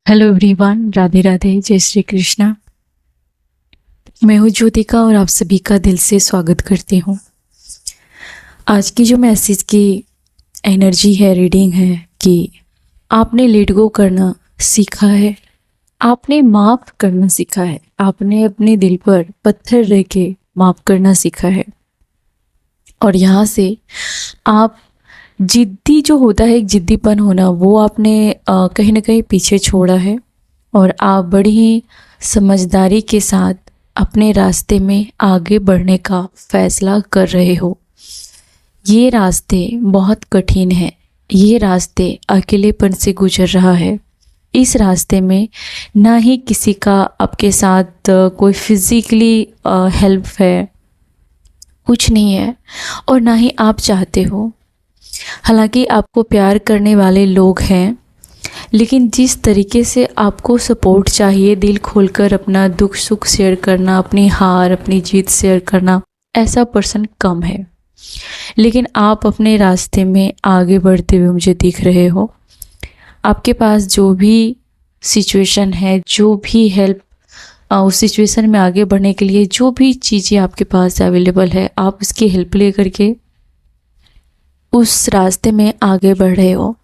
Hello everyone, Radhe Radhe, जय श्री कृष्णा। मैं हूँ ज्योतिका और आप सभी का दिल से स्वागत करती हूँ। आज की जो मैसेज की एनर्जी है, रीडिंग है कि आपने लेट गो करना सीखा है, आपने माफ़ करना सीखा है, आपने अपने दिल पर पत्थर रख के माफ़ करना सीखा है। और यहाँ से आप जिद्दी जो होता है, एक जिद्दीपन होना, वो आपने कहीं ना कहीं पीछे छोड़ा है और आप बड़ी ही समझदारी के साथ अपने रास्ते में आगे बढ़ने का फैसला कर रहे हो। ये रास्ते बहुत कठिन हैं, ये रास्ते अकेलेपन से गुजर रहा है। इस रास्ते में ना ही किसी का आपके साथ कोई फिज़िकली हेल्प है, कुछ नहीं है, और ना ही आप चाहते हो। हालांकि आपको प्यार करने वाले लोग हैं, लेकिन जिस तरीके से आपको सपोर्ट चाहिए, दिल खोलकर अपना दुख सुख शेयर करना, अपनी हार अपनी जीत शेयर करना, ऐसा पर्सन कम है। लेकिन आप अपने रास्ते में आगे बढ़ते हुए मुझे दिख रहे हो। आपके पास जो भी सिचुएशन है, जो भी हेल्प उस सिचुएशन में आगे बढ़ने के लिए जो भी चीज़ें आपके पास अवेलेबल है, आप उसकी हेल्प ले करके उस रास्ते में आगे बढ़ रहे हो।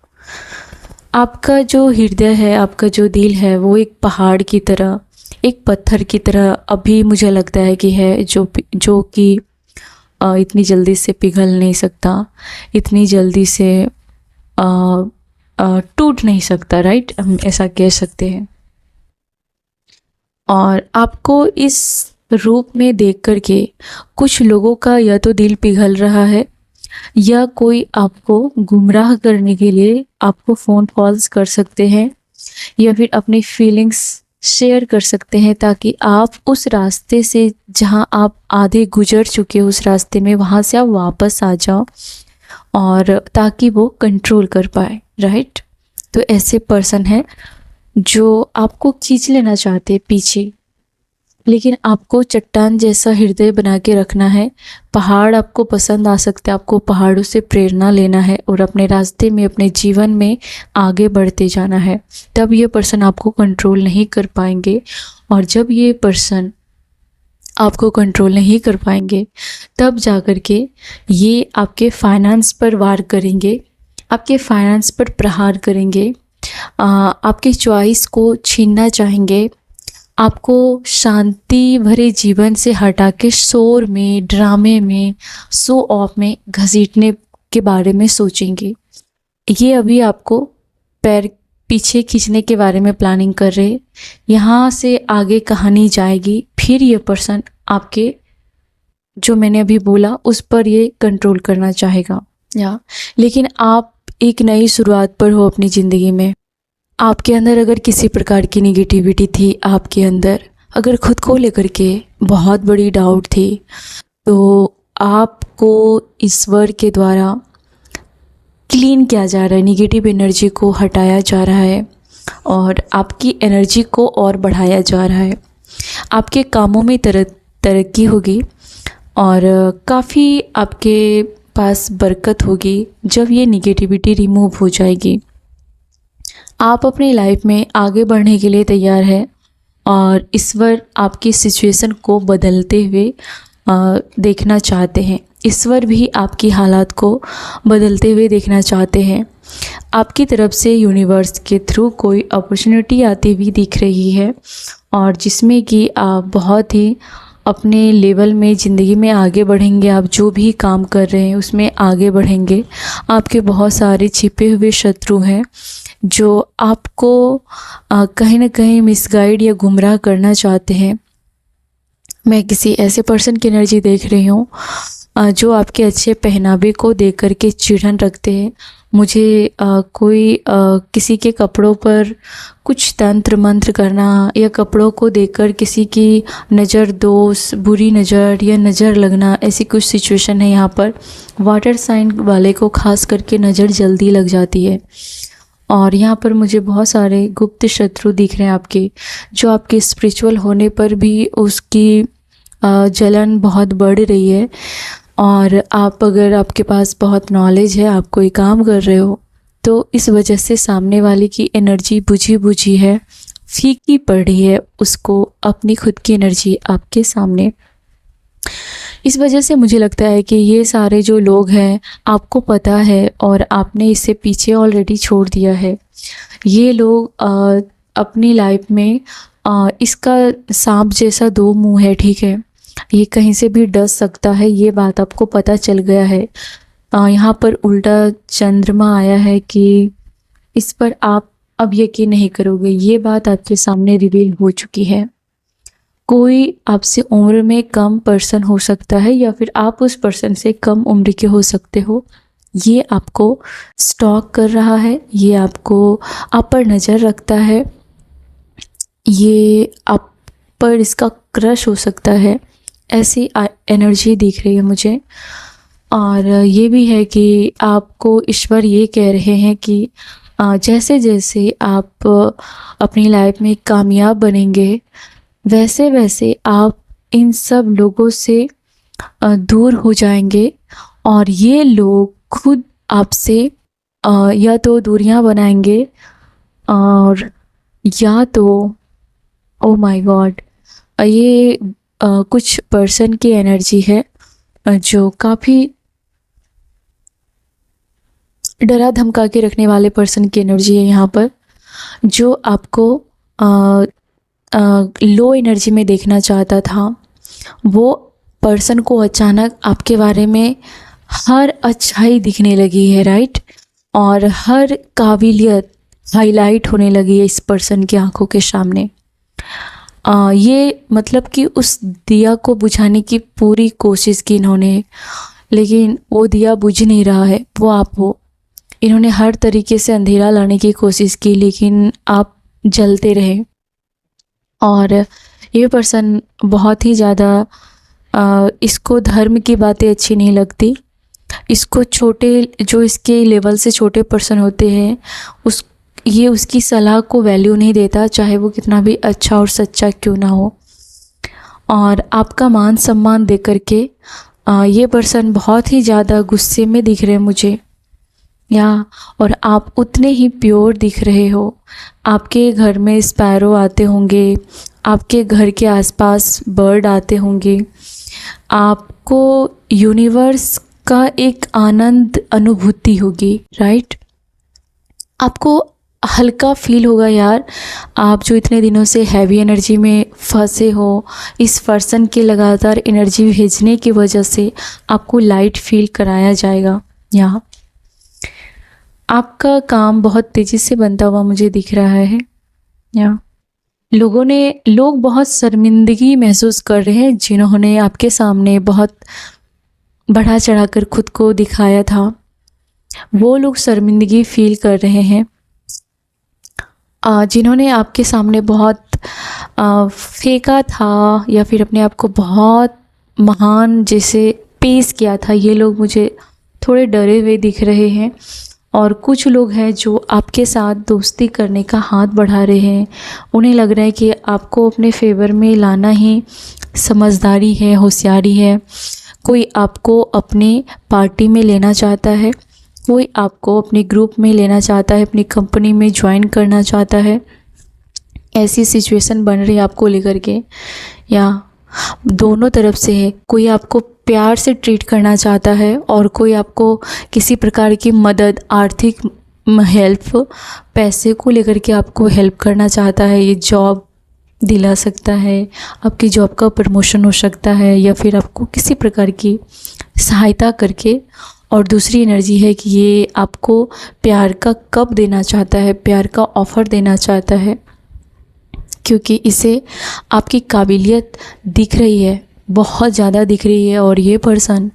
आपका जो हृदय है, आपका जो दिल है, वो एक पहाड़ की तरह, एक पत्थर की तरह अभी मुझे लगता है कि है, जो कि इतनी जल्दी से पिघल नहीं सकता, इतनी जल्दी से टूट नहीं सकता, राइट, हम ऐसा कह सकते हैं। और आपको इस रूप में देख करके कुछ लोगों का या तो दिल पिघल रहा है, या कोई आपको गुमराह करने के लिए आपको फ़ोन कॉल्स कर सकते हैं, या फिर अपनी फीलिंग्स शेयर कर सकते हैं, ताकि आप उस रास्ते से, जहां आप आधे गुजर चुके हो उस रास्ते में, वहां से आप वापस आ जाओ, और ताकि वो कंट्रोल कर पाए, राइट। तो ऐसे पर्सन हैं जो आपको खींच लेना चाहते हैं पीछे, लेकिन आपको चट्टान जैसा हृदय बना के रखना है। पहाड़ आपको पसंद आ सकते हैं, आपको पहाड़ों से प्रेरणा लेना है और अपने रास्ते में, अपने जीवन में आगे बढ़ते जाना है। तब ये पर्सन आपको कंट्रोल नहीं कर पाएंगे, और जब ये पर्सन आपको कंट्रोल नहीं कर पाएंगे, तब जाकर के ये आपके फाइनेंस पर वार करेंगे, आपके फाइनेंस पर प्रहार करेंगे, आपके चॉइस को छीनना चाहेंगे, आपको शांति भरे जीवन से हटा के शोर में, ड्रामे में, शो ऑफ में घसीटने के बारे में सोचेंगे। ये अभी आपको पैर पीछे खींचने के बारे में प्लानिंग कर रहे। यहाँ से आगे कहानी जाएगी, फिर ये पर्सन आपके, जो मैंने अभी बोला, उस पर ये कंट्रोल करना चाहेगा। लेकिन आप एक नई शुरुआत पर हो अपनी ज़िंदगी में। आपके अंदर अगर किसी प्रकार की निगेटिविटी थी, आपके अंदर अगर खुद को लेकर के बहुत बड़ी डाउट थी, तो आपको ईश्वर के द्वारा क्लीन किया जा रहा है, निगेटिव एनर्जी को हटाया जा रहा है और आपकी एनर्जी को और बढ़ाया जा रहा है। आपके कामों में तरक्की होगी और काफ़ी आपके पास बरकत होगी जब ये निगेटिविटी रिमूव हो जाएगी। आप अपनी लाइफ में आगे बढ़ने के लिए तैयार है और ईश्वर आपकी सिचुएशन को बदलते हुए देखना चाहते हैं। ईश्वर भी आपकी हालात को बदलते हुए देखना चाहते हैं। आपकी तरफ से यूनिवर्स के थ्रू कोई अपॉर्चुनिटी आती हुई दिख रही है, और जिसमें कि आप बहुत ही अपने लेवल में ज़िंदगी में आगे बढ़ेंगे। आप जो भी काम कर रहे हैं उसमें आगे बढ़ेंगे। आपके बहुत सारे छिपे हुए शत्रु हैं जो आपको कहीं ना कहीं मिसगाइड या गुमराह करना चाहते हैं। मैं किसी ऐसे पर्सन की एनर्जी देख रही हूँ जो आपके अच्छे पहनावे को देख कर के चिढ़न रखते हैं। मुझे कोई किसी के कपड़ों पर कुछ तंत्र मंत्र करना, या कपड़ों को देखकर किसी की नज़र दोष, बुरी नज़र या नज़र लगना, ऐसी कुछ सिचुएशन है। यहाँ पर वाटर साइन वाले को खास करके नज़र जल्दी लग जाती है। और यहाँ पर मुझे बहुत सारे गुप्त शत्रु दिख रहे हैं आपके, जो आपके स्पिरिचुअल होने पर भी उसकी जलन बहुत बढ़ रही है। और आप, अगर आपके पास बहुत नॉलेज है, आप कोई काम कर रहे हो, तो इस वजह से सामने वाले की एनर्जी बुझी बुझी है, फीकी पड़ रही है उसको अपनी खुद की एनर्जी आपके सामने। इस वजह से मुझे लगता है कि ये सारे जो लोग हैं आपको पता है और आपने इसे पीछे ऑलरेडी छोड़ दिया है। ये लोग अपनी लाइफ में इसका सांप जैसा दो मुंह है, ठीक है। ये कहीं से भी डस सकता है, ये बात आपको पता चल गया है। यहाँ पर उल्टा चंद्रमा आया है कि इस पर आप अब यकीन नहीं करोगे, ये बात आपके सामने रिवील हो चुकी है। कोई आपसे उम्र में कम पर्सन हो सकता है या फिर आप उस पर्सन से कम उम्र के हो सकते हो। ये आपको स्टॉक कर रहा है, ये आपको आप पर नज़र रखता है, ये आप पर इसका क्रश हो सकता है, ऐसी एनर्जी दिख रही है मुझे। और ये भी है कि आपको ईश्वर ये कह रहे हैं कि जैसे जैसे आप अपनी लाइफ में कामयाब बनेंगे वैसे वैसे आप इन सब लोगों से दूर हो जाएंगे और ये लोग खुद आपसे या तो दूरियां बनाएंगे और या तो ओ माय गॉड, ये कुछ पर्सन की एनर्जी है जो काफ़ी डरा धमका के रखने वाले पर्सन की एनर्जी है यहाँ पर, जो आपको लो एनर्जी में देखना चाहता था। वो पर्सन को अचानक आपके बारे में हर अच्छाई दिखने लगी है, राइट, और हर काबिलियत हाईलाइट होने लगी है इस पर्सन की आंखों के सामने। ये मतलब कि उस दिया को बुझाने की पूरी कोशिश की इन्होंने, लेकिन वो दिया बुझ नहीं रहा है, वो आप हो। इन्होंने हर तरीके से अंधेरा लाने की कोशिश की लेकिन आप जलते रहे। और ये पर्सन बहुत ही ज़्यादा इसको धर्म की बातें अच्छी नहीं लगती। इसको छोटे जो इसके लेवल से छोटे पर्सन होते हैं ये उसकी सलाह को वैल्यू नहीं देता, चाहे वो कितना भी अच्छा और सच्चा क्यों ना हो। और आपका मान सम्मान दे करके ये पर्सन बहुत ही ज़्यादा गुस्से में दिख रहे हैं मुझे और आप उतने ही प्योर दिख रहे हो। आपके घर में स्पैरो आते होंगे, आपके घर के आसपास बर्ड आते होंगे, आपको यूनिवर्स का एक आनंद अनुभूति होगी, राइट। आपको हल्का फील होगा यार, आप जो इतने दिनों से हैवी एनर्जी में फंसे हो, इस पर्सन के लगातार एनर्जी भेजने की वजह से आपको लाइट फील कराया जाएगा। यहाँ आपका काम बहुत तेज़ी से बनता हुआ मुझे दिख रहा है। लोग बहुत शर्मिंदगी महसूस कर रहे हैं जिन्होंने आपके सामने बहुत बढ़ा चढ़ाकर खुद को दिखाया था। वो लोग शर्मिंदगी फील कर रहे हैं जिन्होंने आपके सामने बहुत फेंका था या फिर अपने आप को बहुत महान जैसे पेश किया था। ये लोग मुझे थोड़े डरे हुए दिख रहे हैं। और कुछ लोग हैं जो आपके साथ दोस्ती करने का हाथ बढ़ा रहे हैं। उन्हें लग रहा है कि आपको अपने फेवर में लाना ही समझदारी है, होशियारी है। कोई आपको अपने पार्टी में लेना चाहता है, कोई आपको अपने ग्रुप में लेना चाहता है, अपनी कंपनी में ज्वाइन करना चाहता है। ऐसी सिचुएशन बन रही है आपको लेकर के, या दोनों तरफ से है। कोई आपको प्यार से ट्रीट करना चाहता है और कोई आपको किसी प्रकार की मदद, आर्थिक हेल्प, पैसे को लेकर के आपको हेल्प करना चाहता है। ये जॉब दिला सकता है, आपकी जॉब का प्रमोशन हो सकता है, या फिर आपको किसी प्रकार की सहायता करके। और दूसरी एनर्जी है कि ये आपको प्यार का कप देना चाहता है, प्यार का ऑफ़र देना चाहता है, क्योंकि इसे आपकी काबिलियत दिख रही है, बहुत ज़्यादा दिख रही है। और ये पर्सन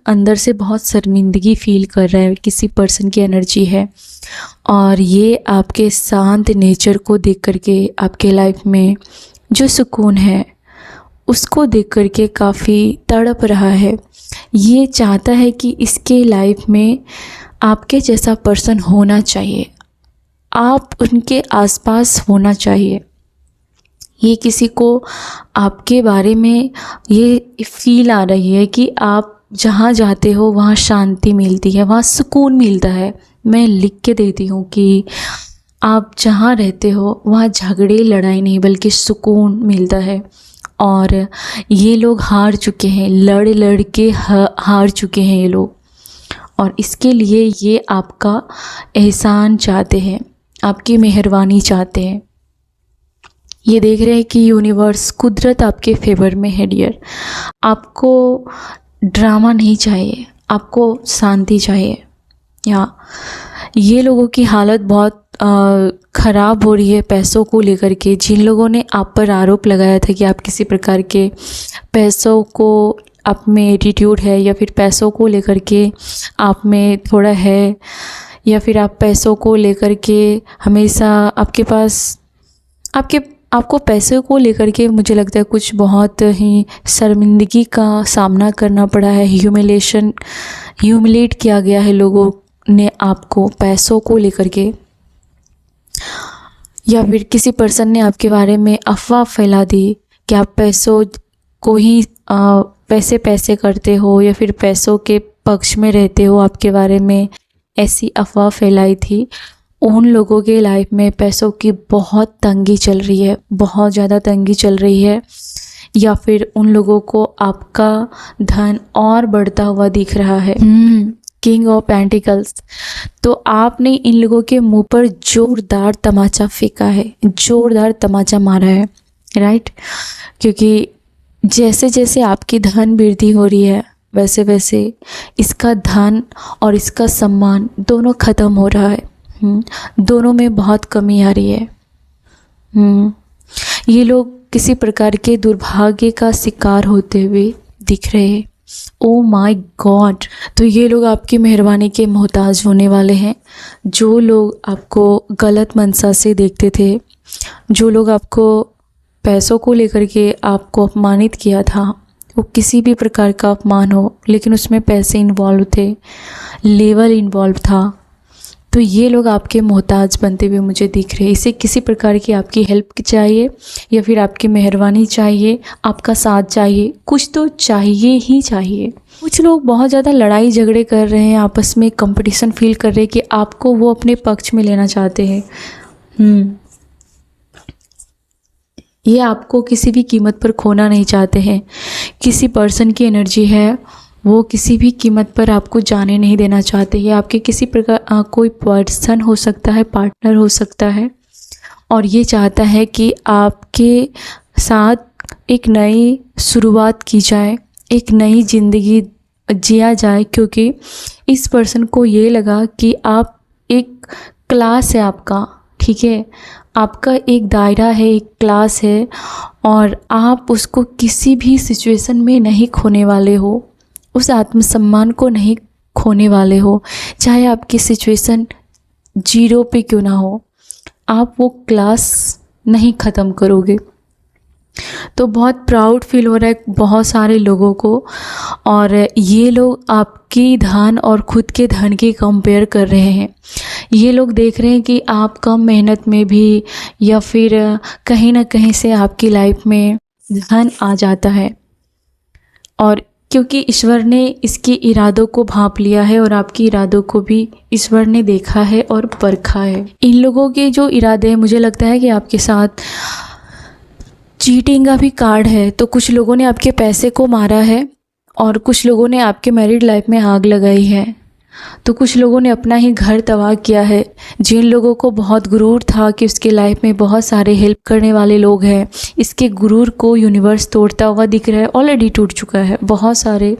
अंदर से बहुत शर्मिंदगी फील कर रहा है। किसी पर्सन की एनर्जी है और ये आपके शांत नेचर को देख करके, आपके लाइफ में जो सुकून है उसको देख करके काफ़ी तड़प रहा है। ये चाहता है कि इसके लाइफ में आपके जैसा पर्सन होना चाहिए, आप उनके आसपास होना चाहिए। ये किसी को आपके बारे में ये फील आ रही है कि आप जहाँ जाते हो वहाँ शांति मिलती है, वहाँ सुकून मिलता है। मैं लिख के देती हूँ कि आप जहाँ रहते हो वहाँ झगड़े लड़ाई नहीं बल्कि सुकून मिलता है। और ये लोग हार चुके हैं, लड़ लड़ के हार चुके हैं ये लोग, और इसके लिए ये आपका एहसान चाहते हैं, आपकी मेहरबानी चाहते हैं। ये देख रहे हैं कि यूनिवर्स, कुदरत आपके फेवर में है डियर। आपको ड्रामा नहीं चाहिए, आपको शांति चाहिए। या ये लोगों की हालत बहुत ख़राब हो रही है पैसों को लेकर के। जिन लोगों ने आप पर आरोप लगाया था कि आप किसी प्रकार के पैसों को, आप में एटीट्यूड है, या फिर पैसों को लेकर के आप में थोड़ा है, या फिर आप पैसों को लेकर के हमेशा आपके पास आपको पैसे को लेकर के मुझे लगता है कुछ बहुत ही शर्मिंदगी का सामना करना पड़ा है। ह्यूमिलेट किया गया है लोगों ने आपको पैसों को लेकर के, या फिर किसी पर्सन ने आपके बारे में अफवाह फैला दी कि आप पैसों को ही पैसे करते हो, या फिर पैसों के पक्ष में रहते हो। आपके बारे में ऐसी अफवाह फैलाई थी। उन लोगों के लाइफ में पैसों की बहुत तंगी चल रही है, बहुत ज़्यादा तंगी चल रही है, या फिर उन लोगों को आपका धन और बढ़ता हुआ दिख रहा है। King of pentacles. तो आपने इन लोगों के मुंह पर जोरदार तमाचा फेंका है, जोरदार तमाचा मारा है, राइट? क्योंकि जैसे जैसे आपकी धन वृद्धि हो रही है वैसे वैसे इसका धन और इसका सम्मान दोनों ख़त्म हो रहा है। दोनों में बहुत कमी आ रही है। ये लोग किसी प्रकार के दुर्भाग्य का शिकार होते हुए दिख रहे हैं। Oh my God! तो ये लोग आपकी मेहरबानी के मोहताज होने वाले हैं। जो लोग आपको गलत मनसा से देखते थे, जो लोग आपको पैसों को लेकर के आपको अपमानित किया था, वो किसी भी प्रकार का अपमान हो लेकिन उसमें पैसे इन्वॉल्व थे, लेवल इन्वॉल्व था, तो ये लोग आपके मोहताज बनते हुए मुझे दिख रहे हैं। इसे किसी प्रकार की आपकी हेल्प चाहिए, या फिर आपकी मेहरबानी चाहिए, आपका साथ चाहिए, कुछ तो चाहिए ही चाहिए। कुछ लोग बहुत ज़्यादा लड़ाई झगड़े कर रहे हैं, आपस में कंपटीशन फील कर रहे हैं कि आपको वो अपने पक्ष में लेना चाहते हैं। ये आपको किसी भी कीमत पर खोना नहीं चाहते हैं। किसी पर्सन की एनर्जी है, वो किसी भी कीमत पर आपको जाने नहीं देना चाहते। ये आपके किसी प्रकार कोई पर्सन हो सकता है, पार्टनर हो सकता है, और ये चाहता है कि आपके साथ एक नई शुरुआत की जाए, एक नई ज़िंदगी जिया जाए। क्योंकि इस पर्सन को ये लगा कि आप एक क्लास है आपका, ठीक है, आपका एक दायरा है, एक क्लास है, और आप उसको किसी भी सिचुएशन में नहीं खोने वाले हो, उस आत्मसम्मान को नहीं खोने वाले हो। चाहे आपकी सिचुएशन 0 पे क्यों ना हो, आप वो क्लास नहीं ख़त्म करोगे। तो बहुत प्राउड फील हो रहा है बहुत सारे लोगों को, और ये लोग आपकी धन और ख़ुद के धन की कंपेयर कर रहे हैं। ये लोग देख रहे हैं कि आप कम मेहनत में भी, या फिर कहीं ना कहीं से आपकी लाइफ में धन आ जाता है, और क्योंकि ईश्वर ने इसके इरादों को भांप लिया है, और आपके इरादों को भी ईश्वर ने देखा है और परखा है। इन लोगों के जो इरादे हैं, मुझे लगता है कि आपके साथ चीटिंग का भी कार्ड है। तो कुछ लोगों ने आपके पैसे को मारा है, और कुछ लोगों ने आपके मैरिड लाइफ में आग लगाई है, तो कुछ लोगों ने अपना ही घर तबाह किया है। जिन लोगों को बहुत गुरूर था कि उसके लाइफ में बहुत सारे हेल्प करने वाले लोग हैं, इसके गुरूर को यूनिवर्स तोड़ता हुआ दिख रहा है। ऑलरेडी टूट चुका है। बहुत सारे,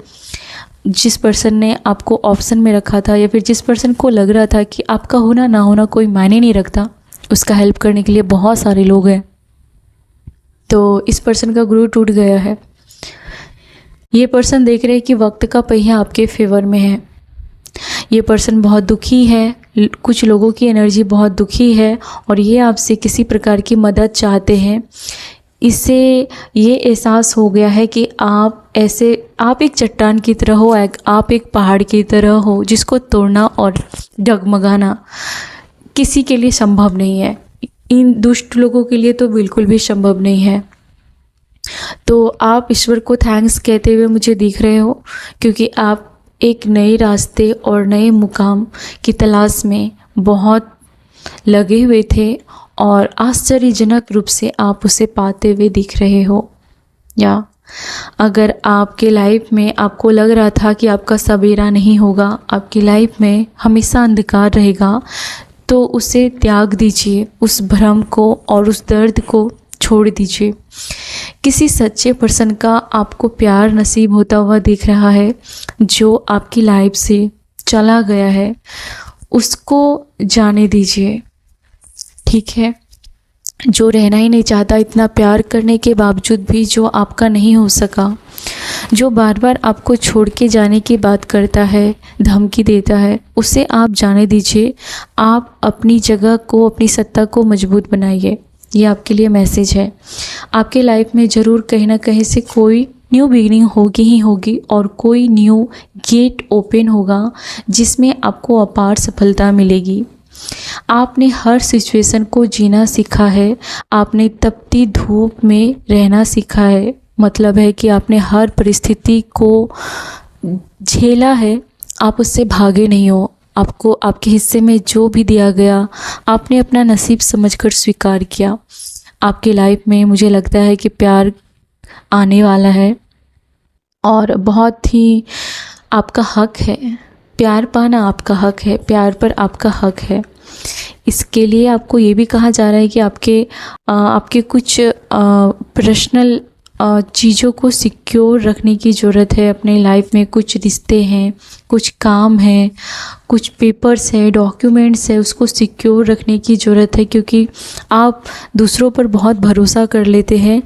जिस पर्सन ने आपको ऑप्शन में रखा था, या फिर जिस पर्सन को लग रहा था कि आपका होना ना होना कोई मायने नहीं रखता, उसका हेल्प करने के लिए बहुत सारे लोग हैं। तो इस पर्सन का गुरूर टूट गया है। ये पर्सन देख रहे हैं कि वक्त का पहिया आपके फेवर में है। ये पर्सन बहुत दुखी है, कुछ लोगों की एनर्जी बहुत दुखी है, और ये आपसे किसी प्रकार की मदद चाहते हैं। इससे ये एहसास हो गया है कि आप एक चट्टान की तरह हो, आप एक पहाड़ की तरह हो, जिसको तोड़ना और डगमगाना किसी के लिए संभव नहीं है। इन दुष्ट लोगों के लिए तो बिल्कुल भी संभव नहीं है। तो आप ईश्वर को थैंक्स कहते हुए मुझे दिख रहे हो, क्योंकि आप एक नए रास्ते और नए मुकाम की तलाश में बहुत लगे हुए थे और आश्चर्यजनक रूप से आप उसे पाते हुए दिख रहे हो। या अगर आपके लाइफ में आपको लग रहा था कि आपका सवेरा नहीं होगा, आपकी लाइफ में हमेशा अंधकार रहेगा, तो उसे त्याग दीजिए, उस भ्रम को और उस दर्द को छोड़ दीजिए। किसी सच्चे पर्सन का आपको प्यार नसीब होता हुआ दिख रहा है, जो आपकी लाइफ से चला गया है, उसको जाने दीजिए, ठीक है। जो रहना ही नहीं चाहता, इतना प्यार करने के बावजूद भी जो आपका नहीं हो सका, जो बार बार आपको छोड़ के जाने की बात करता है, धमकी देता है, उसे आप जाने दीजिए। आप अपनी जगह को, अपनी सत्ता को मजबूत बनाइए। ये आपके लिए मैसेज है। आपके लाइफ में ज़रूर कहीं ना कहीं से कोई न्यू बिगिनिंग होगी ही होगी और कोई न्यू गेट ओपन होगा जिसमें आपको अपार सफलता मिलेगी। आपने हर सिचुएशन को जीना सीखा है, आपने तपती धूप में रहना सीखा है, मतलब है कि आपने हर परिस्थिति को झेला है, आप उससे भागे नहीं हो। आपको आपके हिस्से में जो भी दिया गया, आपने अपना नसीब समझकर स्वीकार किया। आपकी लाइफ में मुझे लगता है कि प्यार आने वाला है और बहुत ही आपका हक है। प्यार पाना आपका हक है, प्यार पर आपका हक है। इसके लिए आपको ये भी कहा जा रहा है कि आपके कुछ पर्सनल चीज़ों को सिक्योर रखने की ज़रूरत है अपने लाइफ में। कुछ रिश्ते हैं, कुछ काम हैं, कुछ पेपर्स है, डॉक्यूमेंट्स है, उसको सिक्योर रखने की ज़रूरत है, क्योंकि आप दूसरों पर बहुत भरोसा कर लेते हैं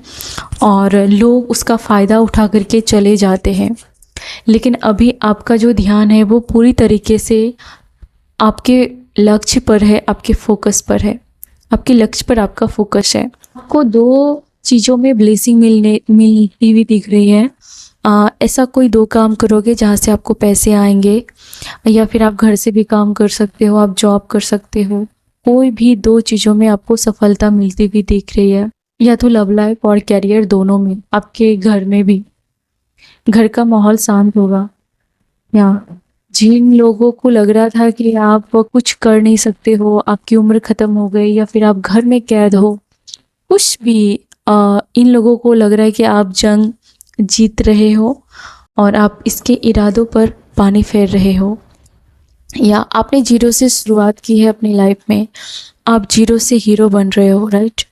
और लोग उसका फ़ायदा उठा करके चले जाते हैं। लेकिन अभी आपका जो ध्यान है वो पूरी तरीके से आपके लक्ष्य पर है, आपके फोकस पर है, आपके लक्ष्य पर आपका फोकस है। आपको दो चीज़ों में ब्लेसिंग मिलती हुई दिख रही है। ऐसा कोई दो काम करोगे जहाँ से आपको पैसे आएंगे, या फिर आप घर से भी काम कर सकते हो, आप जॉब कर सकते हो। कोई भी दो चीज़ों में आपको सफलता मिलती हुई दिख रही है, या तो लव लाइफ और कैरियर, दोनों में। आपके घर में भी घर का माहौल शांत होगा। या जिन लोगों को लग रहा था कि आप कुछ कर नहीं सकते हो, आपकी उम्र ख़त्म हो गई, या फिर आप घर में कैद हो, कुछ भी, इन लोगों को लग रहा है कि आप जंग जीत रहे हो और आप इसके इरादों पर पानी फेर रहे हो। या आपने जीरो से शुरुआत की है अपनी लाइफ में, आप जीरो से हीरो बन रहे हो, राइट।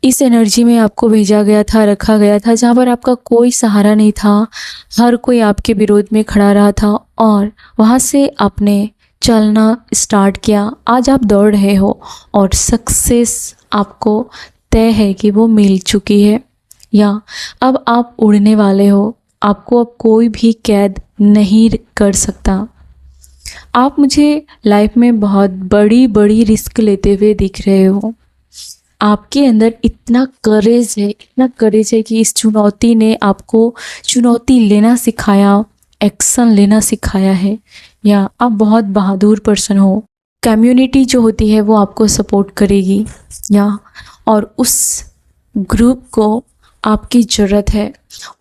इस एनर्जी में आपको भेजा गया था, रखा गया था, जहाँ पर आपका कोई सहारा नहीं था, हर कोई आपके विरोध में खड़ा रहा था और वहाँ से आपने चलना स्टार्ट किया। आज आप दौड़ रहे हो और सक्सेस आपको तय है कि वो मिल चुकी है। या अब आप उड़ने वाले हो, आपको अब कोई भी कैद नहीं कर सकता। आप मुझे लाइफ में बहुत बड़ी बड़ी रिस्क लेते हुए दिख रहे हो। आपके अंदर इतना करेज है, इतना करेज है कि इस चुनौती ने आपको चुनौती लेना सिखाया, एक्शन लेना सिखाया है। या आप बहुत बहादुर पर्सन हो। कम्युनिटी जो होती है वो आपको सपोर्ट करेगी, या और उस ग्रुप को आपकी ज़रूरत है।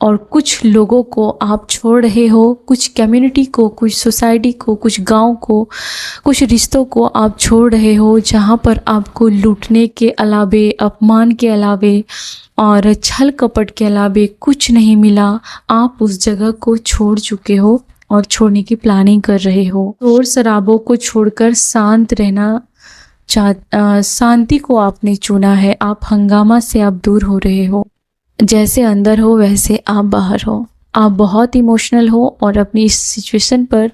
और कुछ लोगों को आप छोड़ रहे हो, कुछ कम्युनिटी को, कुछ सोसाइटी को, कुछ गांव को, कुछ रिश्तों को आप छोड़ रहे हो, जहां पर आपको लूटने के अलावे, अपमान के अलावे और छल कपट के अलावे कुछ नहीं मिला। आप उस जगह को छोड़ चुके हो और छोड़ने की प्लानिंग कर रहे हो। शोर शराबों को छोड़कर शांत रहना, शांति को आपने चुना है। आप हंगामा से आप दूर हो रहे हो। जैसे अंदर हो वैसे आप बाहर हो। आप बहुत इमोशनल हो और अपनी इस सिचुएशन पर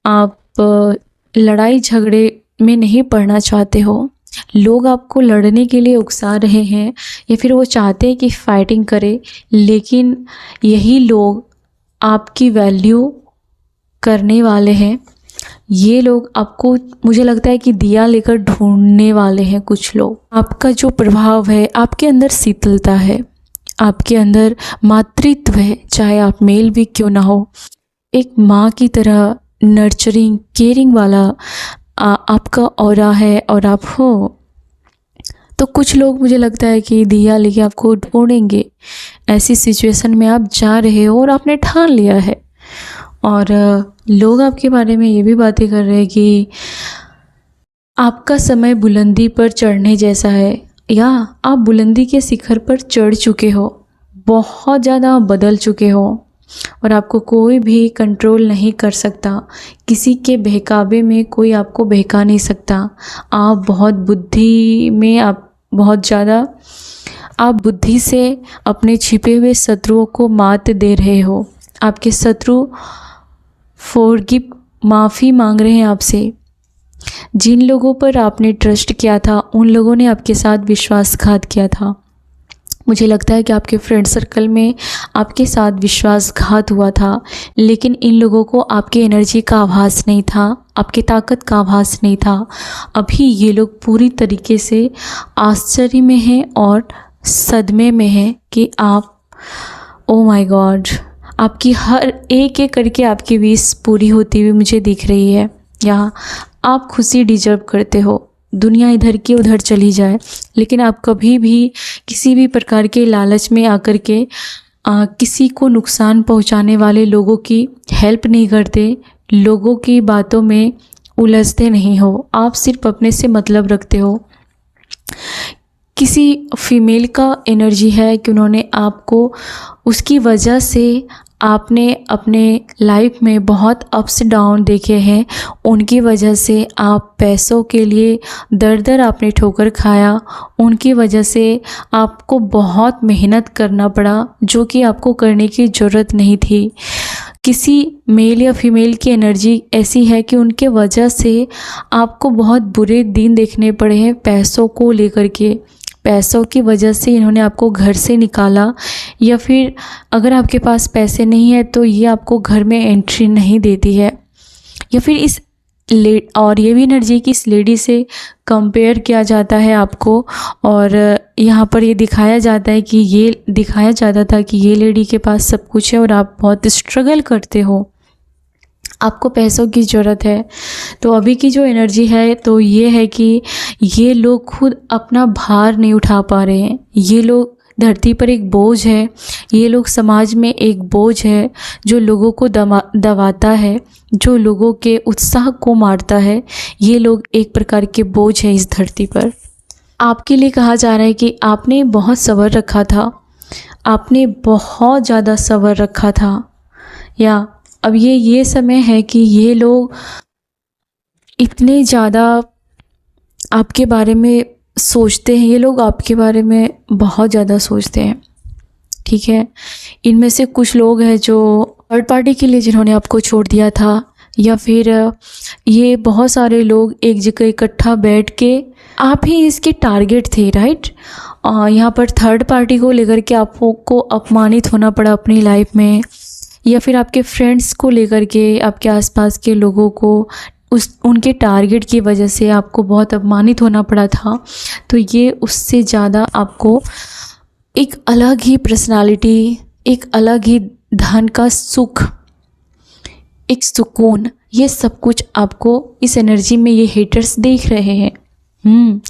आप लड़ाई झगड़े में नहीं पड़ना चाहते हो। लोग आपको लड़ने के लिए उकसा रहे हैं, या फिर वो चाहते हैं कि फाइटिंग करे, लेकिन यही लोग आपकी वैल्यू करने वाले हैं। ये लोग आपको, मुझे लगता है कि दिया लेकर ढूंढने वाले हैं। कुछ लोग, आपका जो प्रभाव है, आपके अंदर शीतलता है, आपके अंदर मातृत्व है, चाहे आप मेल भी क्यों ना हो। एक माँ की तरह नर्चरिंग, केयरिंग वाला आपका ऑरा है और आप हो। तो कुछ लोग, मुझे लगता है कि दिया लेके आपको ढूंढेंगे, ऐसी सिचुएशन में आप जा रहे हो और आपने ठान लिया है, और लोग आपके बारे में ये भी बातें कर रहे हैं कि आपका समय बुलंदी पर चढ़ने जैसा है, या आप बुलंदी के शिखर पर चढ़ चुके हो, बहुत ज़्यादा बदल चुके हो और आपको कोई भी कंट्रोल नहीं कर सकता। किसी के बहकावे में कोई आपको बहका नहीं सकता। आप बहुत बुद्धि में, आप बहुत ज़्यादा, आप बुद्धि से अपने छिपे हुए शत्रुओं को मात दे रहे हो। आपके शत्रु फॉरगिव, माफ़ी मांग रहे हैं आपसे। जिन लोगों पर आपने ट्रस्ट किया था, उन लोगों ने आपके साथ विश्वासघात किया था। मुझे लगता है कि आपके फ्रेंड सर्कल में आपके साथ विश्वासघात हुआ था, लेकिन इन लोगों को आपकी एनर्जी का आभास नहीं था, आपकी ताकत का आभास नहीं था। अभी ये लोग पूरी तरीके से आश्चर्य में हैं और सदमे में हैं कि आप, ओ माय गॉड, आपकी हर एक एक करके आपकी विश पूरी होती हुई मुझे दिख रही है। यहाँ आप खुशी डिजर्व करते हो, दुनिया इधर की उधर चली जाए, लेकिन आप कभी भी किसी भी प्रकार के लालच में आकर के किसी को नुकसान पहुंचाने वाले लोगों की हेल्प नहीं करते, लोगों की बातों में उलझते नहीं हो। आप सिर्फ अपने से मतलब रखते हो। किसी फीमेल का एनर्जी है कि उन्होंने आपको, उसकी वजह से आपने अपने लाइफ में बहुत अप्स डाउन देखे हैं, उनकी वजह से आप पैसों के लिए दर दर आपने ठोकर खाया, उनकी वजह से आपको बहुत मेहनत करना पड़ा जो कि आपको करने की ज़रूरत नहीं थी। किसी मेल या फीमेल की एनर्जी ऐसी है कि उनके वजह से आपको बहुत बुरे दिन देखने पड़े हैं पैसों को लेकर के। पैसों की वजह से इन्होंने आपको घर से निकाला, या फिर अगर आपके पास पैसे नहीं है तो ये आपको घर में एंट्री नहीं देती है, या फिर और ये भी एनर्जी की इस लेडी से कंपेयर किया जाता है आपको, और यहाँ पर ये दिखाया जाता है कि ये दिखाया जाता था कि ये लेडी के पास सब कुछ है और आप बहुत स्ट्रगल करते हो, आपको पैसों की ज़रूरत है। तो अभी की जो एनर्जी है तो ये है कि ये लोग खुद अपना भार नहीं उठा पा रहे हैं। ये लोग धरती पर एक बोझ है, ये लोग समाज में एक बोझ है जो लोगों को दबाता है, जो लोगों के उत्साह को मारता है। ये लोग एक प्रकार के बोझ हैं इस धरती पर। आपके लिए कहा जा रहा है कि आपने बहुत सब्र रखा था, आपने बहुत ज़्यादा सब्र रखा था, या अब ये समय है कि ये लोग इतने ज़्यादा आपके बारे में सोचते हैं, ये लोग आपके बारे में बहुत ज़्यादा सोचते हैं, ठीक है। इनमें से कुछ लोग हैं जो थर्ड पार्टी के लिए जिन्होंने आपको छोड़ दिया था, या फिर ये बहुत सारे लोग एक जगह इकट्ठा बैठ के, आप ही इसके टारगेट थे, राइट। यहाँ पर थर्ड पार्टी को लेकर के आपको अपमानित होना पड़ा अपनी लाइफ में, या फिर आपके फ्रेंड्स को लेकर के, आपके आसपास के लोगों को उनके टारगेट की वजह से आपको बहुत अपमानित होना पड़ा था। तो ये उससे ज़्यादा आपको एक अलग ही पर्सनालिटी, एक अलग ही धन का सुख, एक सुकून, ये सब कुछ आपको इस एनर्जी में ये हेटर्स देख रहे हैं।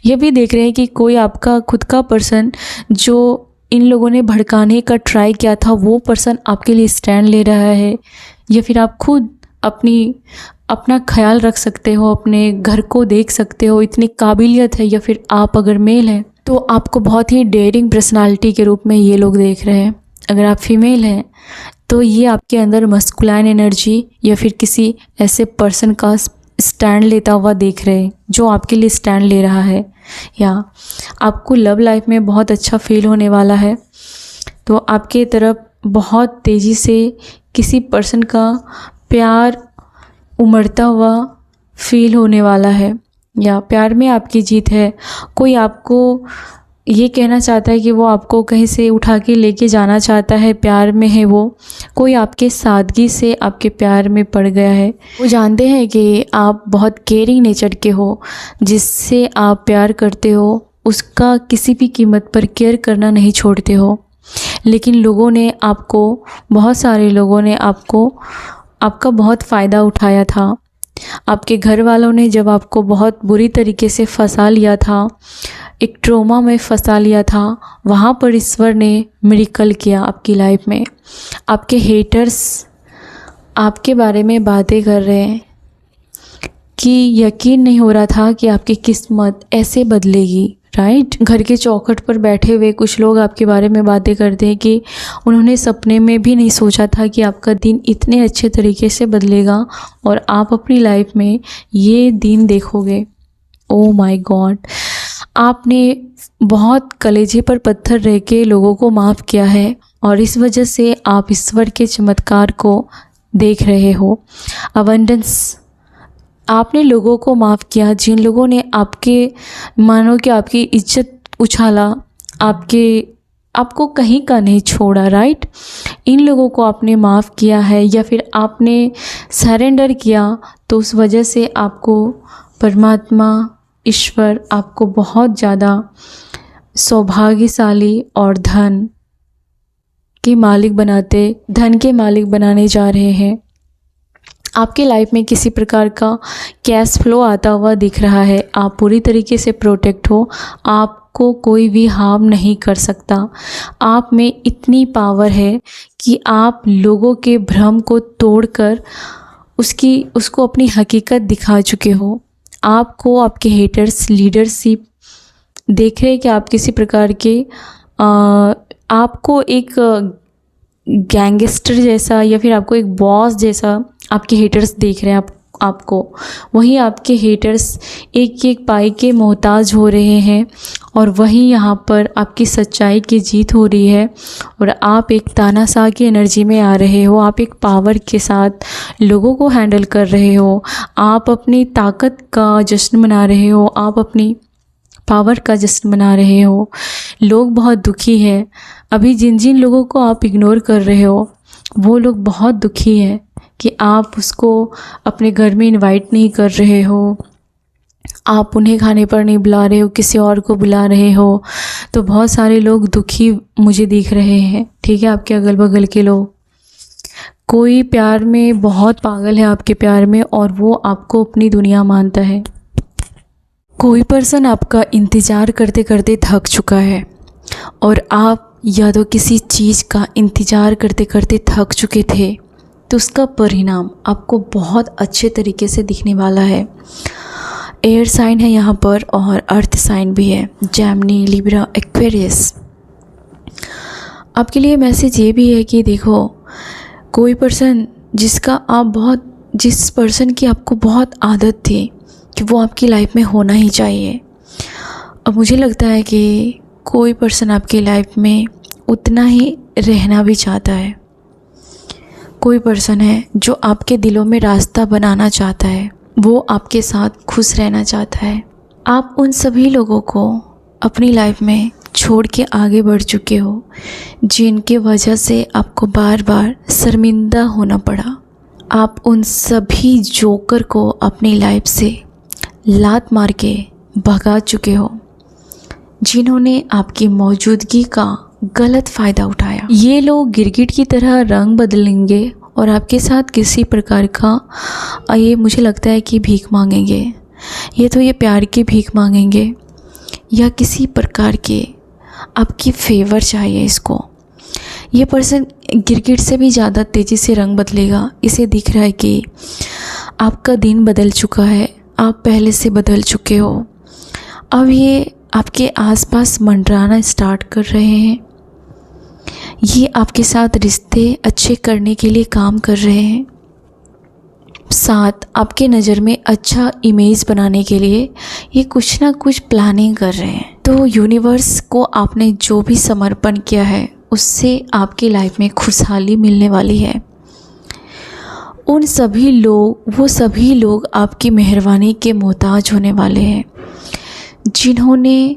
ये भी देख रहे हैं कि कोई आपका खुद का पर्सन जो इन लोगों ने भड़काने का ट्राई किया था, वो पर्सन आपके लिए स्टैंड ले रहा है, या फिर आप खुद अपना ख्याल रख सकते हो, अपने घर को देख सकते हो, इतनी काबिलियत है। या फिर आप अगर मेल हैं तो आपको बहुत ही डेयरिंग पर्सनालिटी के रूप में ये लोग देख रहे हैं। अगर आप फीमेल हैं तो ये आपके अंदर मस्कुलाइन एनर्जी या फिर किसी ऐसे पर्सन का स्टैंड लेता हुआ देख रहे हैं जो आपके लिए स्टैंड ले रहा है, या आपको लव लाइफ में बहुत अच्छा फील होने वाला है। तो आपके तरफ बहुत तेज़ी से किसी पर्सन का प्यार उमड़ता हुआ फील होने वाला है, या प्यार में आपकी जीत है। कोई आपको ये कहना चाहता है कि वो आपको कहीं से उठा के लेके जाना चाहता है, प्यार में है वो। कोई आपके सादगी से आपके प्यार में पड़ गया है। वो जानते हैं कि आप बहुत केयरिंग नेचर के हो, जिससे आप प्यार करते हो उसका किसी भी कीमत पर केयर करना नहीं छोड़ते हो। लेकिन लोगों ने आपको, बहुत सारे लोगों ने आपका बहुत फ़ायदा उठाया था। आपके घर वालों ने जब आपको बहुत बुरी तरीके से फंसा लिया था, एक ट्रॉमा में फंसा लिया था, वहाँ पर ईश्वर ने मिरेकल किया आपकी लाइफ में। आपके हेटर्स आपके बारे में बातें कर रहे हैं कि यकीन नहीं हो रहा था कि आपकी किस्मत ऐसे बदलेगी, राइट। घर के चौखट पर बैठे हुए कुछ लोग आपके बारे में बातें करते हैं कि उन्होंने सपने में भी नहीं सोचा था कि आपका दिन इतने अच्छे तरीके से बदलेगा और आप अपनी लाइफ में ये दिन देखोगे। ओह माय गॉड, आपने बहुत कलेजे पर पत्थर रह के लोगों को माफ़ किया है और इस वजह से आप ईश्वर के चमत्कार को देख रहे हो। अबंडेंस, आपने लोगों को माफ़ किया जिन लोगों ने आपके मानो कि आपकी इज्जत उछाला, आपको कहीं का नहीं छोड़ा, राइट। इन लोगों को आपने माफ़ किया है या फिर आपने सरेंडर किया, तो उस वजह से आपको परमात्मा ईश्वर आपको बहुत ज़्यादा सौभाग्यशाली और धन के मालिक बनाने जा रहे हैं। आपके लाइफ में किसी प्रकार का कैश फ्लो आता हुआ दिख रहा है। आप पूरी तरीके से प्रोटेक्ट हो, आपको कोई भी हार्म नहीं कर सकता। आप में इतनी पावर है कि आप लोगों के भ्रम को तोड़कर उसको अपनी हकीकत दिखा चुके हो। आपको आपके हेटर्स लीडरशिप देख रहे हैं कि आप किसी प्रकार के आपको एक गैंगस्टर जैसा या फिर आपको एक बॉस जैसा आपके हेटर्स देख रहे हैं आपको। वहीं आपके हेटर्स एक एक पाई के मोहताज हो रहे हैं और वहीं यहाँ पर आपकी सच्चाई की जीत हो रही है और आप एक तानाशाह की एनर्जी में आ रहे हो। आप एक पावर के साथ लोगों को हैंडल कर रहे हो। आप अपनी ताकत का जश्न मना रहे हो, आप अपनी पावर का जश्न मना रहे हो। लोग बहुत दुखी हैं। अभी जिन जिन लोगों को आप इग्नोर कर रहे हो वो लोग बहुत दुखी हैं कि आप उसको अपने घर में इनवाइट नहीं कर रहे हो, आप उन्हें खाने पर नहीं बुला रहे हो, किसी और को बुला रहे हो। तो बहुत सारे लोग दुखी मुझे दिख रहे हैं, ठीक है। आपके अगल बगल के लोग, कोई प्यार में बहुत पागल है आपके प्यार में और वो आपको अपनी दुनिया मानता है। कोई पर्सन आपका इंतज़ार करते करते थक चुका है और आप या तो किसी चीज़ का इंतज़ार करते करते थक चुके थे, तो उसका परिणाम आपको बहुत अच्छे तरीके से दिखने वाला है। एयर साइन है यहाँ पर और अर्थ साइन भी है, जेमिनी, लिब्रा, एक्वेरियस। आपके लिए मैसेज ये भी है कि देखो, कोई पर्सन जिस पर्सन की आपको बहुत आदत थी कि वो आपकी लाइफ में होना ही चाहिए, अब मुझे लगता है कि कोई पर्सन आपकी लाइफ में उतना ही रहना भी चाहता है। कोई पर्सन है जो आपके दिलों में रास्ता बनाना चाहता है, वो आपके साथ खुश रहना चाहता है। आप उन सभी लोगों को अपनी लाइफ में छोड़ के आगे बढ़ चुके हो जिनके वजह से आपको बार बार शर्मिंदा होना पड़ा। आप उन सभी जोकर को अपनी लाइफ से लात मार के भगा चुके हो जिन्होंने आपकी मौजूदगी का गलत फ़ायदा उठाया। ये लोग गिरगिट की तरह रंग बदलेंगे और आपके साथ किसी प्रकार का ये मुझे लगता है कि भीख मांगेंगे। ये प्यार की भीख मांगेंगे या किसी प्रकार के आपकी फेवर चाहिए इसको। ये पर्सन गिरगिट से भी ज़्यादा तेज़ी से रंग बदलेगा। इसे दिख रहा है कि आपका दिन बदल चुका है, आप पहले से बदल चुके हो। अब ये आपके आसपास मंडराना स्टार्ट कर रहे हैं। ये आपके साथ रिश्ते अच्छे करने के लिए काम कर रहे हैं, साथ आपके नज़र में अच्छा इमेज बनाने के लिए ये कुछ ना कुछ प्लानिंग कर रहे हैं। तो यूनिवर्स को आपने जो भी समर्पण किया है उससे आपकी लाइफ में खुशहाली मिलने वाली है। वो सभी लोग आपकी मेहरबानी के मोहताज होने वाले हैं जिन्होंने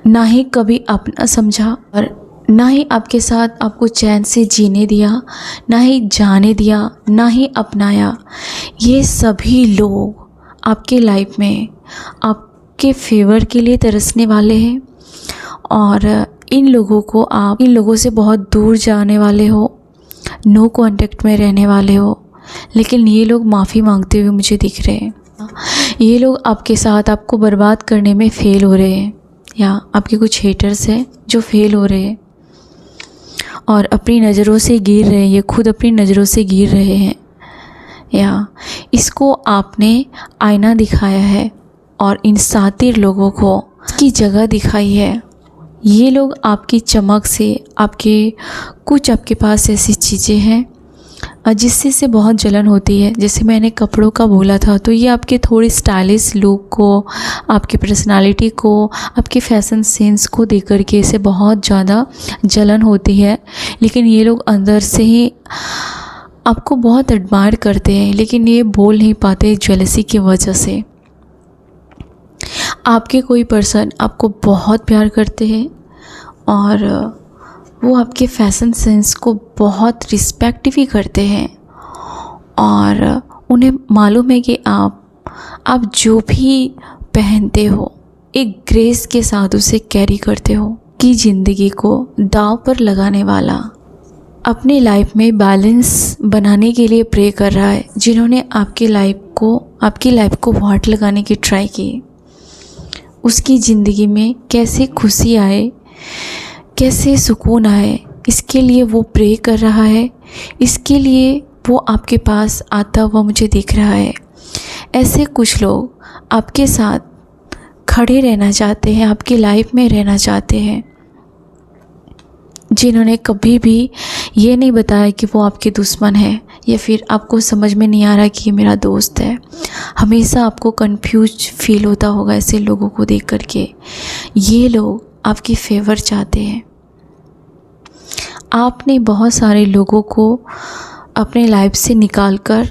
ना ही कभी अपना समझा और ना ही आपके साथ आपको चैन से जीने दिया, ना ही जाने दिया, ना ही अपनाया। ये सभी लोग आपके लाइफ में आपके फेवर के लिए तरसने वाले हैं और इन लोगों से बहुत दूर जाने वाले हो, नो कांटेक्ट में रहने वाले हो। लेकिन ये लोग माफ़ी मांगते हुए मुझे दिख रहे हैं। ये लोग आपके साथ आपको बर्बाद करने में फेल हो रहे हैं। या आपके कुछ हेटर्स हैं जो फेल हो रहे हैं और अपनी नज़रों से गिर रहे हैं, ये खुद अपनी नज़रों से गिर रहे हैं, या इसको आपने आईना दिखाया है और इन सातिर लोगों को की जगह दिखाई है। ये लोग आपकी चमक से, आपके पास ऐसी चीज़ें हैं जिससे से बहुत जलन होती है। जैसे मैंने कपड़ों का बोला था, तो ये आपके थोड़ी स्टाइलिश लुक को, आपकी पर्सनालिटी को, आपके फैशन सेंस को देख कर के इसे बहुत ज़्यादा जलन होती है। लेकिन ये लोग अंदर से ही आपको बहुत एडमायर करते हैं, लेकिन ये बोल नहीं पाते जेलसी की वजह से। आपके कोई पर्सन आपको बहुत प्यार करते हैं और वो आपके फैशन सेंस को बहुत रिस्पेक्ट भी करते हैं और उन्हें मालूम है कि आप जो भी पहनते हो एक ग्रेस के साथ उसे कैरी करते हो। कि ज़िंदगी को दांव पर लगाने वाला अपनी लाइफ में बैलेंस बनाने के लिए प्रे कर रहा है। जिन्होंने आपकी लाइफ को वाट लगाने की ट्राई की, उसकी ज़िंदगी में कैसे खुशी आए, कैसे सुकून आए, इसके लिए वो प्रे कर रहा है। इसके लिए वो आपके पास आता हुआ मुझे दिख रहा है। ऐसे कुछ लोग आपके साथ खड़े रहना चाहते हैं, आपकी लाइफ में रहना चाहते हैं, जिन्होंने कभी भी ये नहीं बताया कि वो आपके दुश्मन है, या फिर आपको समझ में नहीं आ रहा कि ये मेरा दोस्त है। हमेशा आपको कंफ्यूज फील होता होगा ऐसे लोगों को देख कर के। ये लोग आपकी फेवर चाहते हैं। आपने बहुत सारे लोगों को अपने लाइफ से निकाल कर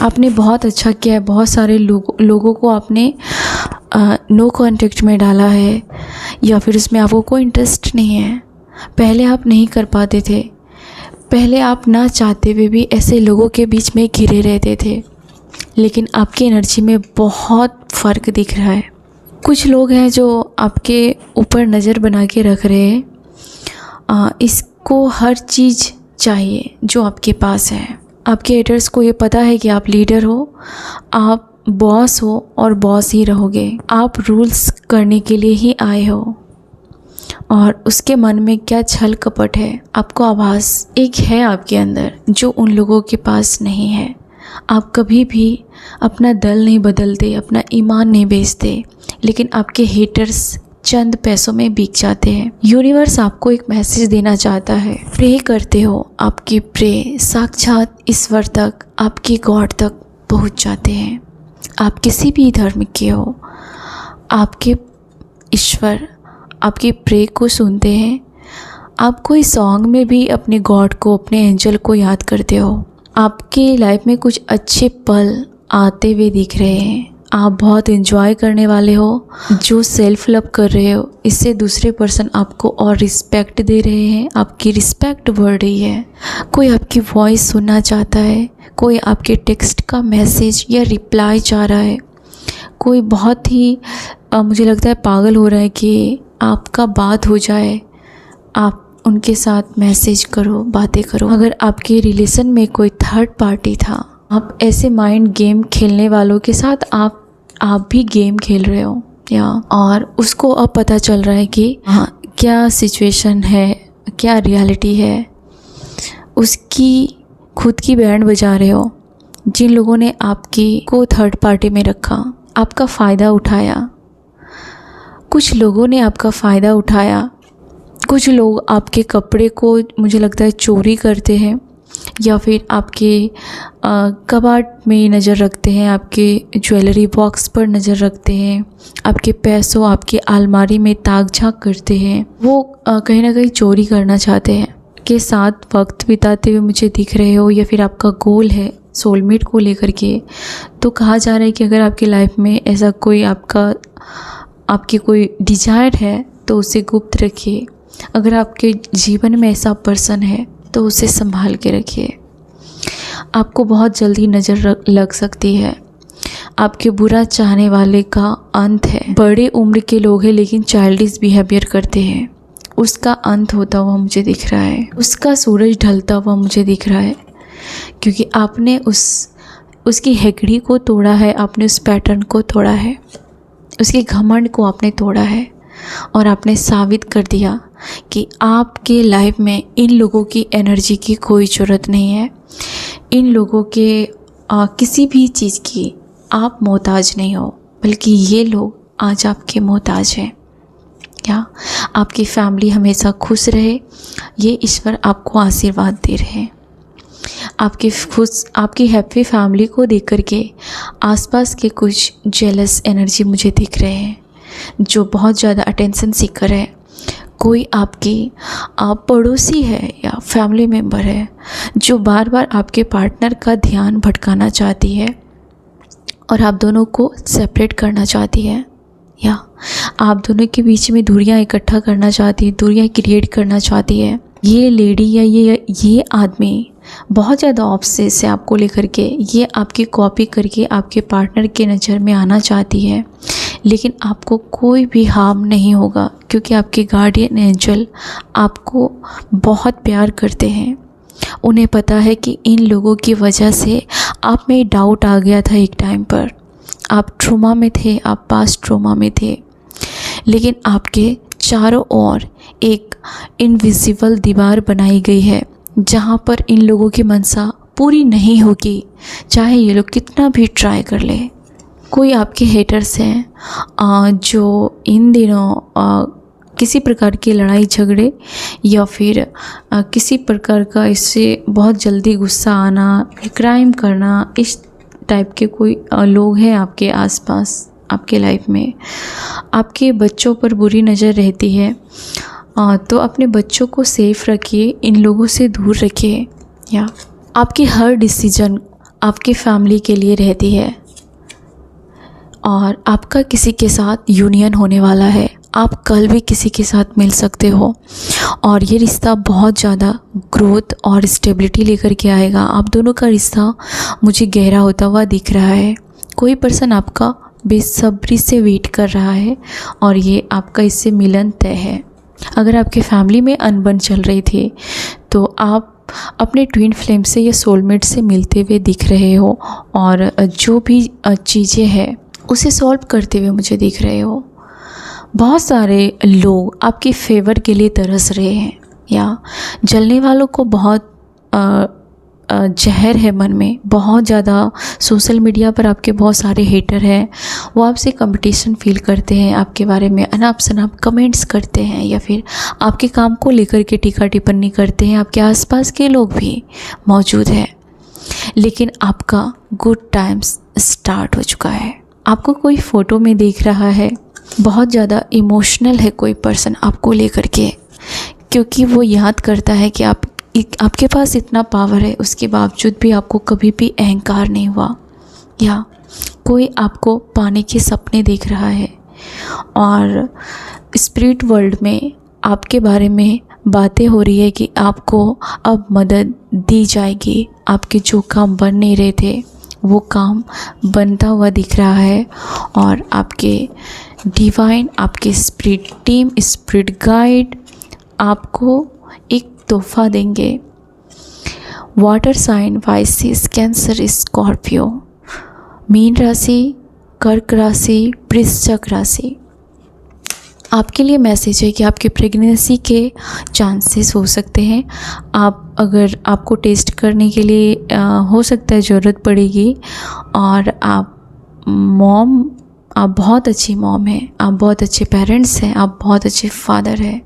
आपने बहुत अच्छा किया है। बहुत सारे लोगों को आपने नो कांटेक्ट में डाला है, या फिर उसमें आपको कोई इंटरेस्ट नहीं है। पहले आप नहीं कर पाते थे, पहले आप ना चाहते हुए भी ऐसे लोगों के बीच में घिरे रहते थे, लेकिन आपकी एनर्जी में बहुत फ़र्क दिख रहा है। कुछ लोग हैं जो आपके ऊपर नज़र बना के रख रहे हैं। इसको हर चीज़ चाहिए जो आपके पास है। आपके हेटर्स को ये पता है कि आप लीडर हो, आप बॉस हो और बॉस ही रहोगे। आप रूल्स करने के लिए ही आए हो और उसके मन में क्या छल कपट है, आपको आवाज़ एक है आपके अंदर जो उन लोगों के पास नहीं है। आप कभी भी अपना दल नहीं बदलते, अपना ईमान नहीं बेचते, लेकिन आपके हेटर्स चंद पैसों में बिक जाते हैं। यूनिवर्स आपको एक मैसेज देना चाहता है। प्रे करते हो, आपकी प्रे साक्षात ईश्वर तक, आपकी गॉड तक पहुंच जाते हैं। आप किसी भी धर्म के हो, आपके ईश्वर आपकी प्रे को सुनते हैं। आप कोई सॉन्ग में भी अपने गॉड को, अपने एंजल को याद करते हो। आपके लाइफ में कुछ अच्छे पल आते हुए दिख रहे हैं। आप बहुत एंजॉय करने वाले हो। जो सेल्फ लव कर रहे हो, इससे दूसरे पर्सन आपको और रिस्पेक्ट दे रहे हैं, आपकी रिस्पेक्ट बढ़ रही है। कोई आपकी वॉइस सुनना चाहता है, कोई आपके टेक्स्ट का मैसेज या रिप्लाई चाह रहा है, कोई बहुत ही मुझे लगता है पागल हो रहा है कि आपका बात हो जाए, आप उनके साथ मैसेज करो, बातें करो। अगर आपके रिलेशन में कोई थर्ड पार्टी था, आप ऐसे माइंड गेम खेलने वालों के साथ आप भी गेम खेल रहे हो, या और उसको अब पता चल रहा है कि हाँ क्या सिचुएशन है, क्या रियलिटी है, उसकी खुद की बैंड बजा रहे हो। जिन लोगों ने आपकी को थर्ड पार्टी में रखा, आपका फ़ायदा उठाया, कुछ लोगों ने आपका फ़ायदा उठाया। कुछ लोग आपके कपड़े को मुझे लगता है चोरी करते हैं, या फिर आपके कबाड़ में नज़र रखते हैं, आपके ज्वेलरी बॉक्स पर नज़र रखते हैं, आपके पैसों, आपकी अलमारी में ताक झांक करते हैं। वो कहीं ना कहीं चोरी करना चाहते हैं। के साथ वक्त बिताते हुए मुझे दिख रहे हो, या फिर आपका गोल है सोलमेट को लेकर के, तो कहा जा रहा है कि अगर आपकी लाइफ में ऐसा कोई आपकी कोई डिज़ायर है तो उसे गुप्त रखिए। अगर आपके जीवन में ऐसा पर्सन है तो उसे संभाल के रखिए। आपको बहुत जल्दी नज़र लग सकती है। आपके बुरा चाहने वाले का अंत है। बड़े उम्र के लोग हैं लेकिन चाइल्डिश बिहेवियर करते हैं, उसका अंत होता हुआ मुझे दिख रहा है। उसका सूरज ढलता हुआ मुझे दिख रहा है, क्योंकि आपने उसकी हेकड़ी को तोड़ा है, आपने उस पैटर्न को तोड़ा है, उसके घमंड को आपने तोड़ा है। और आपने साबित कर दिया कि आपके लाइफ में इन लोगों की एनर्जी की कोई ज़रूरत नहीं है। इन लोगों के किसी भी चीज़ की आप मोहताज नहीं हो, बल्कि ये लोग आज आपके मोहताज हैं। क्या आपकी फैमिली हमेशा खुश रहे, ये ईश्वर आपको आशीर्वाद दे रहे हैं। आपकी हैप्पी फैमिली को देख कर के आसपास के कुछ जेलस एनर्जी मुझे दिख रहे हैं, जो बहुत ज़्यादा अटेंशन सीकर है। कोई आपकी पड़ोसी है या फैमिली मेम्बर है जो बार बार आपके पार्टनर का ध्यान भटकाना चाहती है और आप दोनों को सेपरेट करना चाहती है, या आप दोनों के बीच में दूरियां इकट्ठा करना चाहती है, दूरियां क्रिएट करना चाहती है। ये लेडी या ये आदमी बहुत ज़्यादा ऑब्सेस है आपको लेकर के। ये आपकी कॉपी करके आपके पार्टनर के नज़र में आना चाहती है, लेकिन आपको कोई भी हार्म नहीं होगा, क्योंकि आपके गार्डियन एंजल आपको बहुत प्यार करते हैं। उन्हें पता है कि इन लोगों की वजह से आप में डाउट आ गया था एक टाइम पर। आप ट्रॉमा में थे, आप पास्ट ट्रॉमा में थे, लेकिन आपके चारों ओर एक इनविजिबल दीवार बनाई गई है जहाँ पर इन लोगों की मनसा पूरी नहीं होगी, चाहे ये लोग कितना भी ट्राई कर ले। कोई आपके हेटर्स हैं जो इन दिनों किसी प्रकार की लड़ाई झगड़े या फिर किसी प्रकार का इससे बहुत जल्दी गुस्सा आना, क्राइम करना, इस टाइप के कोई लोग हैं आपके आसपास, आपके लाइफ में। आपके बच्चों पर बुरी नज़र रहती है, तो अपने बच्चों को सेफ रखिए, इन लोगों से दूर रखिए। या आपकी हर डिसीजन आपकी फैमिली के लिए रहती है, और आपका किसी के साथ यूनियन होने वाला है। आप कल भी किसी के साथ मिल सकते हो, और ये रिश्ता बहुत ज़्यादा ग्रोथ और स्टेबिलिटी लेकर के आएगा। आप दोनों का रिश्ता मुझे गहरा होता हुआ दिख रहा है। कोई पर्सन आपका बेसब्री से वेट कर रहा है, और ये आपका इससे मिलन तय है। अगर आपके फैमिली में अनबन चल रही थी, तो आप अपने ट्विन फ्लेम से या सोलमेट से मिलते हुए दिख रहे हो, और जो भी चीज़ें हैं उसे सॉल्व करते हुए मुझे दिख रहे हो। बहुत सारे लोग आपके फेवर के लिए तरस रहे हैं, या जलने वालों को बहुत जहर है मन में, बहुत ज़्यादा। सोशल मीडिया पर आपके बहुत सारे हेटर हैं, वो आपसे कंपटीशन फील करते हैं, आपके बारे में अनाप शनाप कमेंट्स करते हैं, या फिर आपके काम को लेकर के टीका टिप्पणी करते हैं। आपके आसपास के लोग भी मौजूद हैं, लेकिन आपका गुड टाइम्स स्टार्ट हो चुका है। आपको कोई फ़ोटो में देख रहा है, बहुत ज़्यादा इमोशनल है कोई पर्सन आपको लेकर के, क्योंकि वो याद करता है कि आपके पास इतना पावर है, उसके बावजूद भी आपको कभी भी अहंकार नहीं हुआ। या कोई आपको पाने के सपने देख रहा है, और स्पिरिट वर्ल्ड में आपके बारे में बातें हो रही है कि आपको अब मदद दी जाएगी। आपके जो काम बन नहीं रहे थे वो काम बनता हुआ दिख रहा है, और आपके डिवाइन, आपके स्पिरिट टीम, स्पिरिट गाइड आपको एक तोहफा देंगे। Water sign pisces, cancer, scorpio, मीन राशि, कर्क राशि, वृश्चिक राशि, आपके लिए मैसेज है कि आपके प्रेगनेंसी के चांसेस हो सकते हैं। अगर आपको टेस्ट करने के लिए हो सकता है ज़रूरत पड़ेगी, और आप बहुत अच्छी मॉम हैं, आप बहुत अच्छे पेरेंट्स हैं, आप बहुत अच्छे फादर हैं।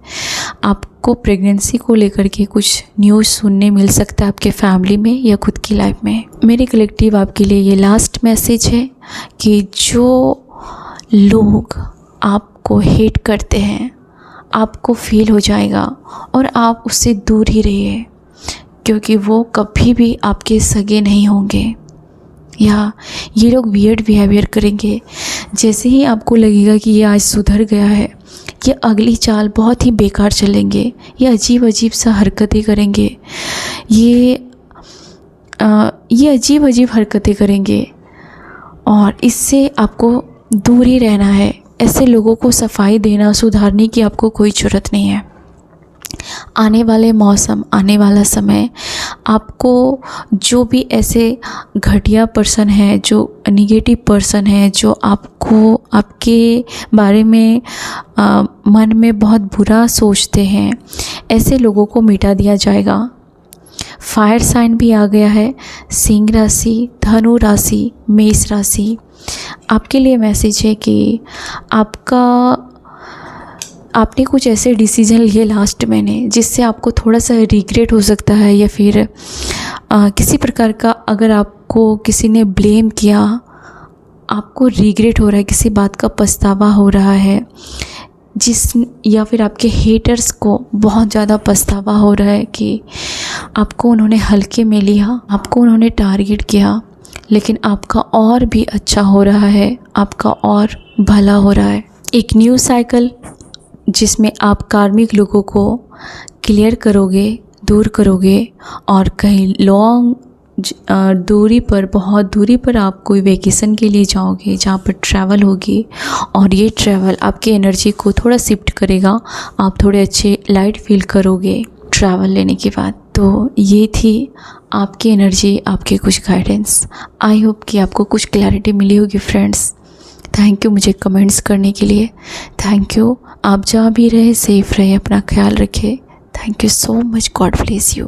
आपको प्रेगनेंसी को लेकर के कुछ न्यूज़ सुनने मिल सकता है आपके फैमिली में या खुद की लाइफ में। मेरे कलेक्टिव आपके लिए ये लास्ट मैसेज है कि जो लोग आपको हेट करते हैं, आपको फील हो जाएगा, और आप उससे दूर ही रहिए, क्योंकि वो कभी भी आपके सगे नहीं होंगे, या ये लोग वियर्ड बिहेवियर करेंगे। जैसे ही आपको लगेगा कि ये आज सुधर गया है, ये अगली चाल बहुत ही बेकार चलेंगे, ये अजीब अजीब सा हरकतें करेंगे, ये अजीब अजीब हरकतें करेंगे, और इससे आपको दूर ही रहना है। ऐसे लोगों को सफाई देना, सुधारने की आपको कोई ज़रूरत नहीं है। आने वाले मौसम, आने वाला समय आपको जो भी ऐसे घटिया पर्सन है, जो निगेटिव पर्सन है, जो आपको आपके बारे में मन में बहुत बुरा सोचते हैं, ऐसे लोगों को मिटा दिया जाएगा। फायर साइन भी आ गया है, सिंह राशि, धनु राशि, मेष राशि। आपके लिए मैसेज है कि आपने कुछ ऐसे डिसीजन लिए लास्ट महीने जिससे आपको थोड़ा सा रिग्रेट हो सकता है, या फिर किसी प्रकार का अगर आपको किसी ने ब्लेम किया, आपको रिग्रेट हो रहा है, किसी बात का पछतावा हो रहा है, या फिर आपके हेटर्स को बहुत ज़्यादा पछतावा हो रहा है कि आपको उन्होंने हल्के में लिया, आपको उन्होंने टारगेट किया, लेकिन आपका और भी अच्छा हो रहा है, आपका और भला हो रहा है। एक न्यू साइकिल जिसमें आप कार्मिक लोगों को क्लियर करोगे, दूर करोगे, और कहीं लॉन्ग दूरी पर, बहुत दूरी पर आप कोई वेकेशन के लिए जाओगे जहाँ पर ट्रैवल होगी, और ये ट्रैवल आपकी एनर्जी को थोड़ा शिफ्ट करेगा। आप थोड़े अच्छे लाइट फील करोगे ट्रैवल लेने के बाद। तो ये थी आपकी एनर्जी, आपके कुछ गाइडेंस। आई होप कि आपको कुछ क्लैरिटी मिली होगी फ्रेंड्स। थैंक यू मुझे कमेंट्स करने के लिए। Thank you. आप जहाँ भी रहे सेफ रहे, अपना ख्याल रखें। Thank you so much. God bless you.